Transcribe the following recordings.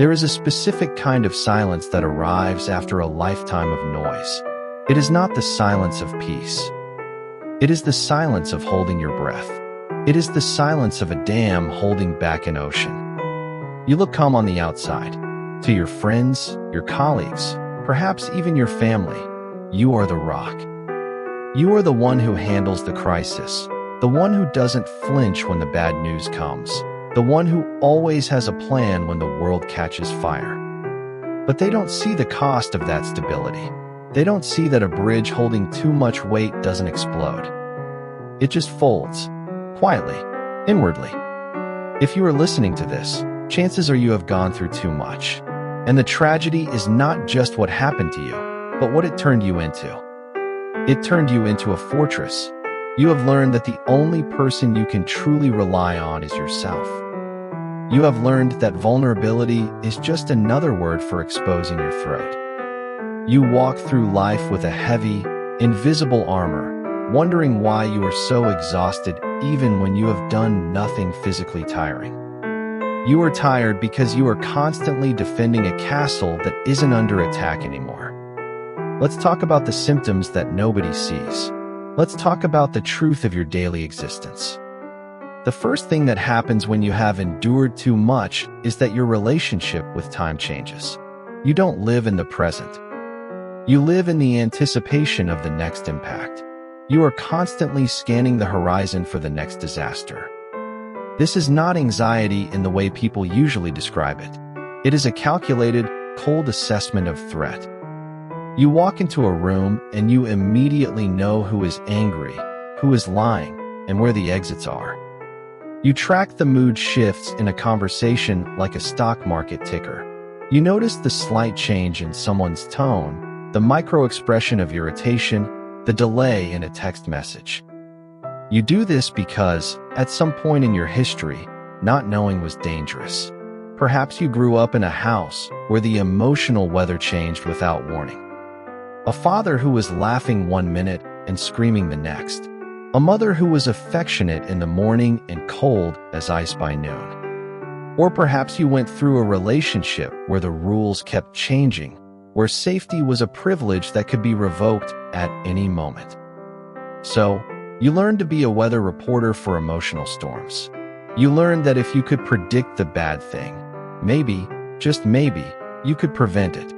There is a specific kind of silence that arrives after a lifetime of noise. It is not the silence of peace. It is the silence of holding your breath. It is the silence of a dam holding back an ocean. You look calm on the outside. To your friends, your colleagues, perhaps even your family, you are the rock. You are the one who handles the crisis, the one who doesn't flinch when the bad news comes, the one who always has a plan when the world catches fire. But they don't see the cost of that stability. They don't see that a bridge holding too much weight doesn't explode. It just folds, quietly, inwardly. If you are listening to this, chances are you have gone through too much. And the tragedy is not just what happened to you, but what it turned you into. It turned you into a fortress. You have learned that the only person you can truly rely on is yourself. You have learned that vulnerability is just another word for exposing your throat. You walk through life with a heavy, invisible armor, wondering why you are so exhausted even when you have done nothing physically tiring. You are tired because you are constantly defending a castle that isn't under attack anymore. Let's talk about the symptoms that nobody sees. Let's talk about the truth of your daily existence. The first thing that happens when you have endured too much is that your relationship with time changes. You don't live in the present. You live in the anticipation of the next impact. You are constantly scanning the horizon for the next disaster. This is not anxiety in the way people usually describe it. It is a calculated, cold assessment of threat. You walk into a room and you immediately know who is angry, who is lying, and where the exits are. You track the mood shifts in a conversation like a stock market ticker. You notice the slight change in someone's tone, the micro-expression of irritation, the delay in a text message. You do this because, at some point in your history, not knowing was dangerous. Perhaps you grew up in a house where the emotional weather changed without warning. A father who was laughing one minute and screaming the next. A mother who was affectionate in the morning and cold as ice by noon. Or perhaps you went through a relationship where the rules kept changing, where safety was a privilege that could be revoked at any moment. So, you learned to be a weather reporter for emotional storms. You learned that if you could predict the bad thing, maybe, just maybe, you could prevent it.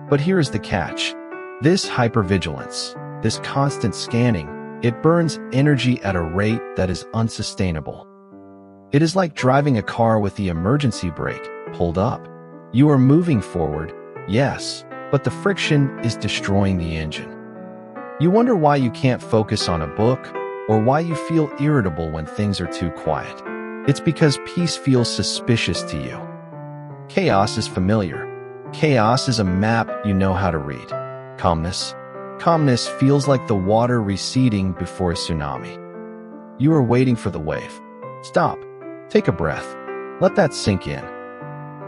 But here is the catch. This hypervigilance, this constant scanning, it burns energy at a rate that is unsustainable. It is like driving a car with the emergency brake pulled up. You are moving forward, yes, but the friction is destroying the engine. You wonder why you can't focus on a book, or why you feel irritable when things are too quiet. It's because peace feels suspicious to you. Chaos is familiar. Chaos is a map you know how to read. Calmness. Calmness feels like the water receding before a tsunami. You are waiting for the wave. Stop. Take a breath. Let that sink in.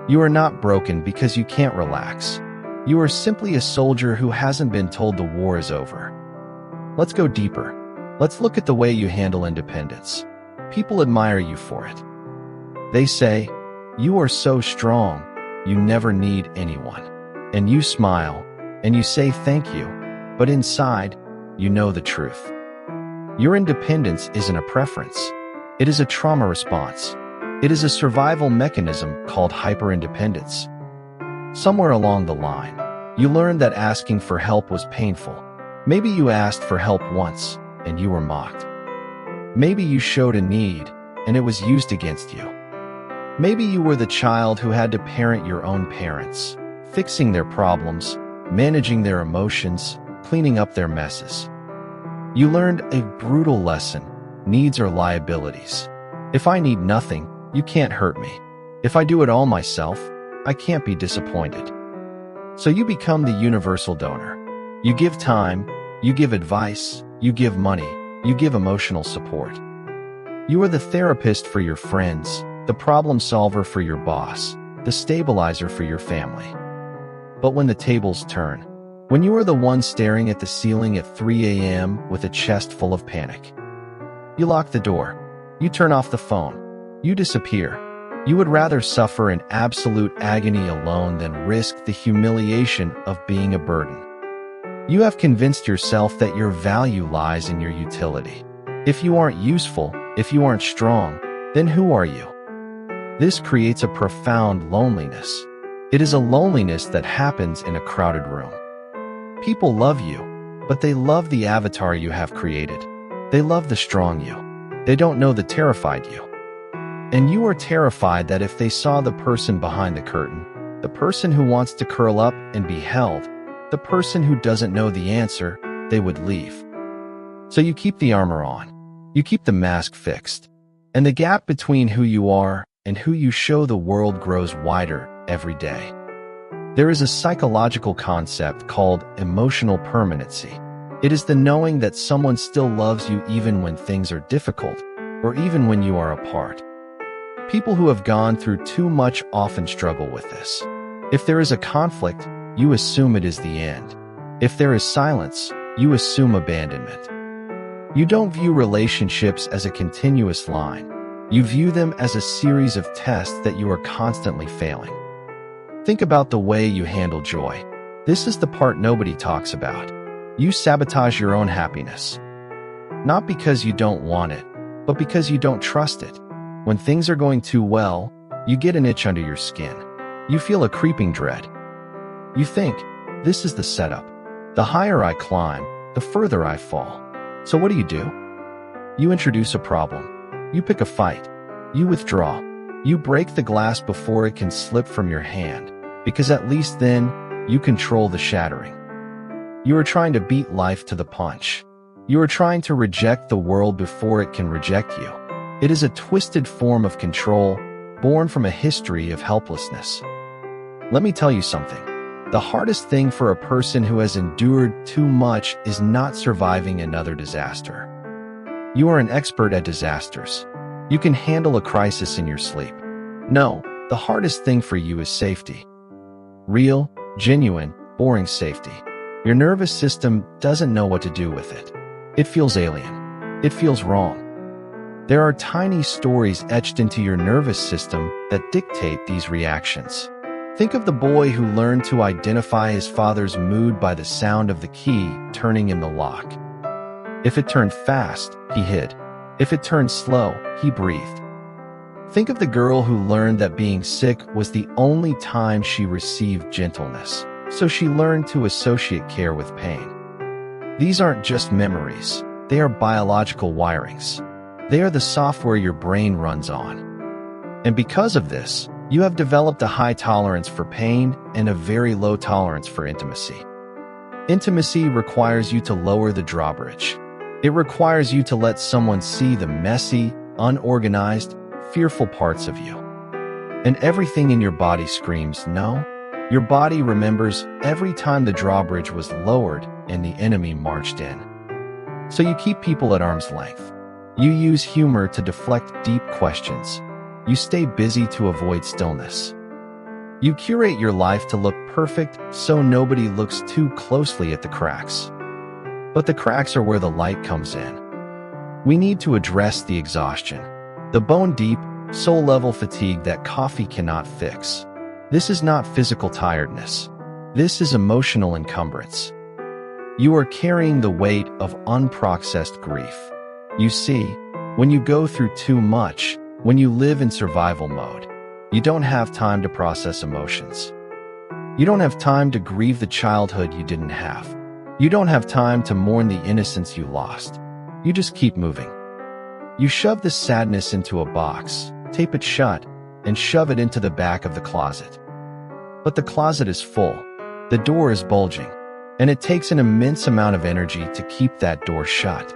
You are not broken because you can't relax. You are simply a soldier who hasn't been told the war is over. Let's go deeper. Let's look at the way you handle independence. People admire you for it. They say, "You are so strong, you never need anyone." And you smile, and you say thank you, but inside, you know the truth. Your independence isn't a preference. It is a trauma response. It is a survival mechanism called hyper-independence. Somewhere along the line, you learned that asking for help was painful. Maybe you asked for help once, and you were mocked. Maybe you showed a need, and it was used against you. Maybe you were the child who had to parent your own parents, fixing their problems, managing their emotions, cleaning up their messes. You learned a brutal lesson: needs are liabilities. If I need nothing, you can't hurt me. If I do it all myself, I can't be disappointed. So you become the universal donor. You give time, you give advice, you give money, you give emotional support. You are the therapist for your friends, the problem solver for your boss, the stabilizer for your family. But when the tables turn, when you are the one staring at the ceiling at 3 a.m. with a chest full of panic, you lock the door, you turn off the phone, you disappear. You would rather suffer in absolute agony alone than risk the humiliation of being a burden. You have convinced yourself that your value lies in your utility. If you aren't useful, if you aren't strong, then who are you? This creates a profound loneliness. It is a loneliness that happens in a crowded room. People love you, but they love the avatar you have created. They love the strong you. They don't know the terrified you. And you are terrified that if they saw the person behind the curtain, the person who wants to curl up and be held, the person who doesn't know the answer, they would leave. So you keep the armor on. You keep the mask fixed. And the gap between who you are and who you show the world grows wider every day. There is a psychological concept called emotional permanency. It is the knowing that someone still loves you even when things are difficult, or even when you are apart. People who have gone through too much often struggle with this. If there is a conflict, you assume it is the end. If there is silence, you assume abandonment. You don't view relationships as a continuous line. You view them as a series of tests that you are constantly failing. Think about the way you handle joy. This is the part nobody talks about. You sabotage your own happiness. Not because you don't want it, but because you don't trust it. When things are going too well, you get an itch under your skin. You feel a creeping dread. You think, this is the setup. The higher I climb, the further I fall. So what do? You introduce a problem. You pick a fight. You withdraw. You break the glass before it can slip from your hand, because at least then, you control the shattering. You are trying to beat life to the punch. You are trying to reject the world before it can reject you. It is a twisted form of control, born from a history of helplessness. Let me tell you something. The hardest thing for a person who has endured too much is not surviving another disaster. You are an expert at disasters. You can handle a crisis in your sleep. No, the hardest thing for you is safety. Real, genuine, boring safety. Your nervous system doesn't know what to do with it. It feels alien. It feels wrong. There are tiny stories etched into your nervous system that dictate these reactions. Think of the boy who learned to identify his father's mood by the sound of the key turning in the lock. If it turned fast, he hid. If it turned slow, he breathed. Think of the girl who learned that being sick was the only time she received gentleness, so she learned to associate care with pain. These aren't just memories, they are biological wirings. They are the software your brain runs on. And because of this, you have developed a high tolerance for pain and a very low tolerance for intimacy. Intimacy requires you to lower the drawbridge. It requires you to let someone see the messy, unorganized, fearful parts of you. And everything in your body screams no. Your body remembers every time the drawbridge was lowered and the enemy marched in. So you keep people at arm's length. You use humor to deflect deep questions. You stay busy to avoid stillness. You curate your life to look perfect so nobody looks too closely at the cracks. But the cracks are where the light comes in. We need to address the exhaustion, the bone-deep, soul-level fatigue that coffee cannot fix. This is not physical tiredness. This is emotional encumbrance. You are carrying the weight of unprocessed grief. You see, when you go through too much, when you live in survival mode, you don't have time to process emotions. You don't have time to grieve the childhood you didn't have. You don't have time to mourn the innocence you lost. You just keep moving. You shove this sadness into a box, tape it shut, and shove it into the back of the closet. But the closet is full. The door is bulging, and it takes an immense amount of energy to keep that door shut.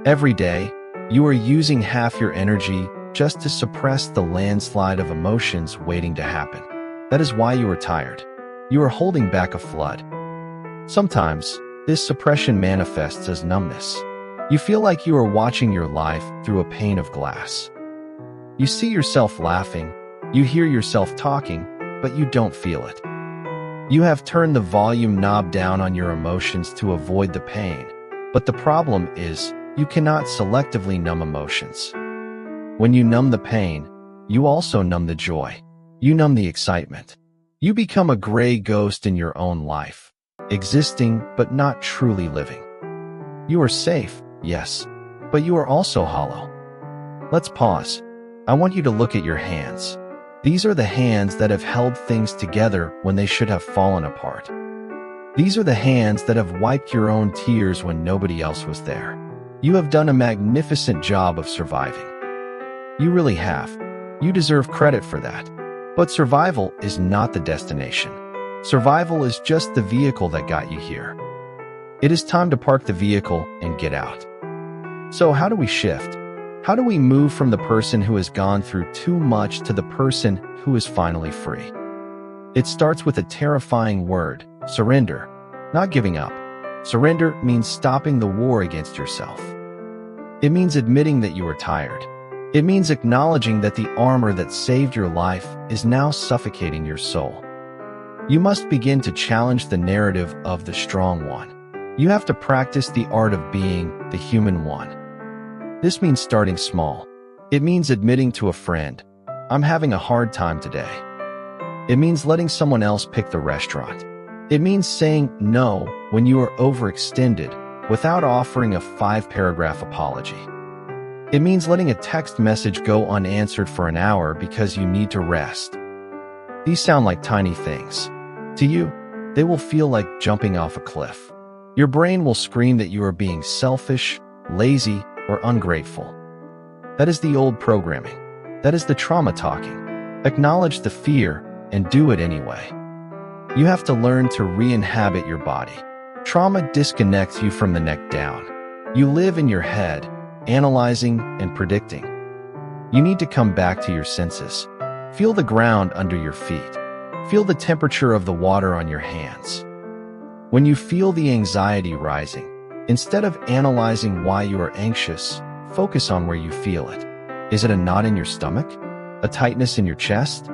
Every day, you are using half your energy just to suppress the landslide of emotions waiting to happen. That is why you are tired. You are holding back a flood. Sometimes, this suppression manifests as numbness. You feel like you are watching your life through a pane of glass. You see yourself laughing, you hear yourself talking, but you don't feel it. You have turned the volume knob down on your emotions to avoid the pain, but the problem is, you cannot selectively numb emotions. When you numb the pain, you also numb the joy. You numb the excitement. You become a gray ghost in your own life, existing but not truly living. You are safe, yes, but you are also hollow. Let's pause. I want you to look at your hands. These are the hands that have held things together when they should have fallen apart. These are the hands that have wiped your own tears when nobody else was there. You have done a magnificent job of surviving. You really have. You deserve credit for that. But survival is not the destination. Survival is just the vehicle that got you here. It is time to park the vehicle and get out. So how do we shift? How do we move from the person who has gone through too much to the person who is finally free? It starts with a terrifying word, surrender, not giving up. Surrender means stopping the war against yourself. It means admitting that you are tired. It means acknowledging that the armor that saved your life is now suffocating your soul. You must begin to challenge the narrative of the strong one. You have to practice the art of being the human one. This means starting small. It means admitting to a friend, "I'm having a hard time today." It means letting someone else pick the restaurant. It means saying no when you are overextended without offering a 5-paragraph apology. It means letting a text message go unanswered for an hour because you need to rest. These sound like tiny things. To you, they will feel like jumping off a cliff. Your brain will scream that you are being selfish, lazy, or ungrateful. That is the old programming. That is the trauma talking. Acknowledge the fear and do it anyway. You have to learn to re-inhabit your body. Trauma disconnects you from the neck down. You live in your head, analyzing and predicting. You need to come back to your senses. Feel the ground under your feet. Feel the temperature of the water on your hands. When you feel the anxiety rising, instead of analyzing why you are anxious, focus on where you feel it. Is it a knot in your stomach? A tightness in your chest?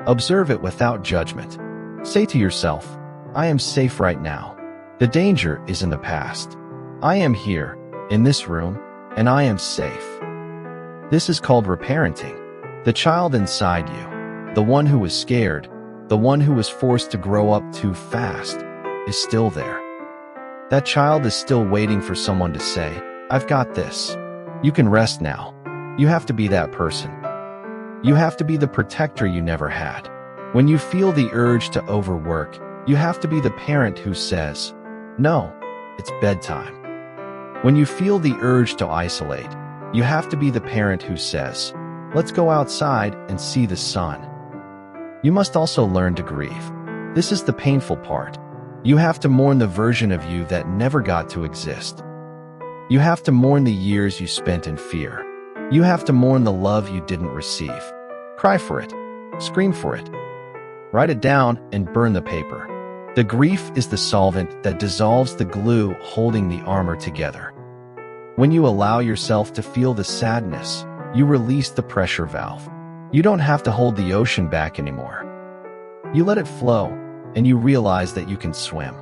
Observe it without judgment. Say to yourself, "I am safe right now. The danger is in the past. I am here, in this room, and I am safe." This is called reparenting. The child inside you, the one who was scared, the one who was forced to grow up too fast, is still there. That child is still waiting for someone to say, "I've got this. You can rest now." You have to be that person. You have to be the protector you never had. When you feel the urge to overwork, you have to be the parent who says, "No, it's bedtime." When you feel the urge to isolate, you have to be the parent who says, "Let's go outside and see the sun." You must also learn to grieve. This is the painful part. You have to mourn the version of you that never got to exist. You have to mourn the years you spent in fear. You have to mourn the love you didn't receive. Cry for it. Scream for it. Write it down and burn the paper. The grief is the solvent that dissolves the glue holding the armor together. When you allow yourself to feel the sadness, you release the pressure valve. You don't have to hold the ocean back anymore. You let it flow, and you realize that you can swim.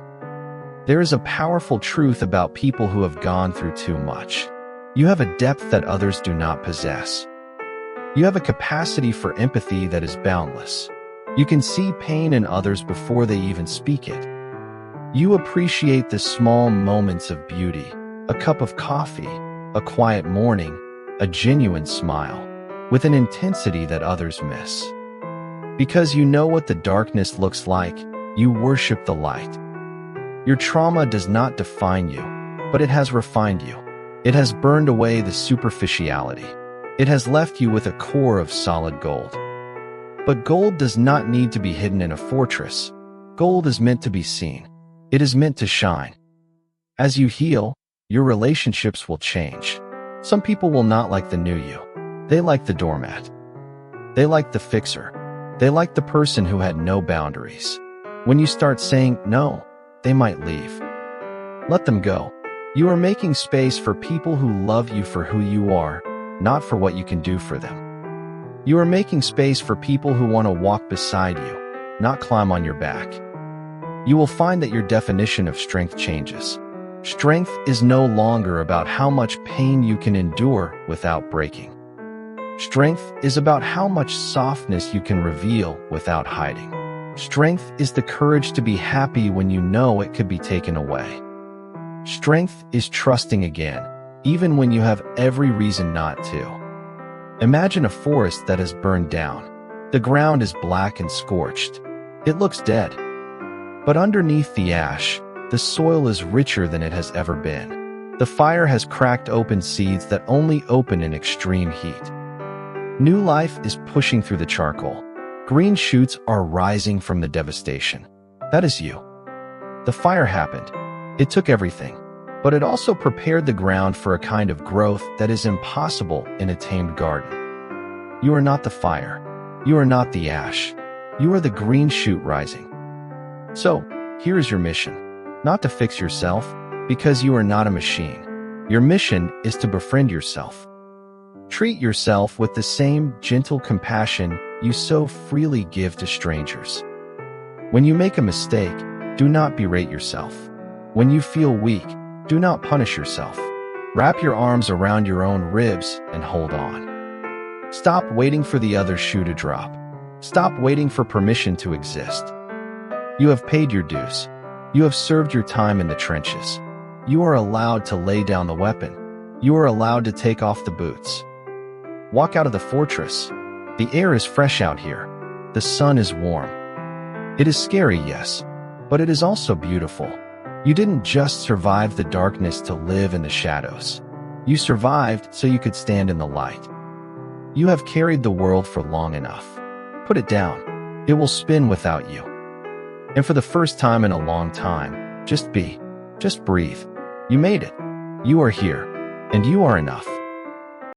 There is a powerful truth about people who have gone through too much. You have a depth that others do not possess. You have a capacity for empathy that is boundless. You can see pain in others before they even speak it. You appreciate the small moments of beauty, a cup of coffee, a quiet morning, a genuine smile, with an intensity that others miss. Because you know what the darkness looks like, you worship the light. Your trauma does not define you, but it has refined you. It has burned away the superficiality. It has left you with a core of solid gold. But gold does not need to be hidden in a fortress. Gold is meant to be seen. It is meant to shine. As you heal, your relationships will change. Some people will not like the new you. They like the doormat. They like the fixer. They like the person who had no boundaries. When you start saying no, they might leave. Let them go. You are making space for people who love you for who you are, not for what you can do for them. You are making space for people who want to walk beside you, not climb on your back. You will find that your definition of strength changes. Strength is no longer about how much pain you can endure without breaking. Strength is about how much softness you can reveal without hiding. Strength is the courage to be happy when you know it could be taken away. Strength is trusting again, even when you have every reason not to. Imagine a forest that has burned down. The ground is black and scorched. It looks dead. But underneath the ash, the soil is richer than it has ever been. The fire has cracked open seeds that only open in extreme heat. New life is pushing through the charcoal. Green shoots are rising from the devastation. That is you. The fire happened. It took everything. But it also prepared the ground for a kind of growth that is impossible in a tamed garden. You are not the fire. You are not the ash. You are the green shoot rising. So, here is your mission. Not to fix yourself, because you are not a machine. Your mission is to befriend yourself. Treat yourself with the same gentle compassion you so freely give to strangers. When you make a mistake, do not berate yourself. When you feel weak, do not punish yourself. Wrap your arms around your own ribs and hold on. Stop waiting for the other shoe to drop. Stop waiting for permission to exist. You have paid your dues. You have served your time in the trenches. You are allowed to lay down the weapon. You are allowed to take off the boots. Walk out of the fortress. The air is fresh out here. The sun is warm. It is scary, yes, but it is also beautiful. You didn't just survive the darkness to live in the shadows. You survived so you could stand in the light. You have carried the world for long enough. Put it down. It will spin without you. And for the first time in a long time, just be. Just breathe. You made it. You are here. And you are enough.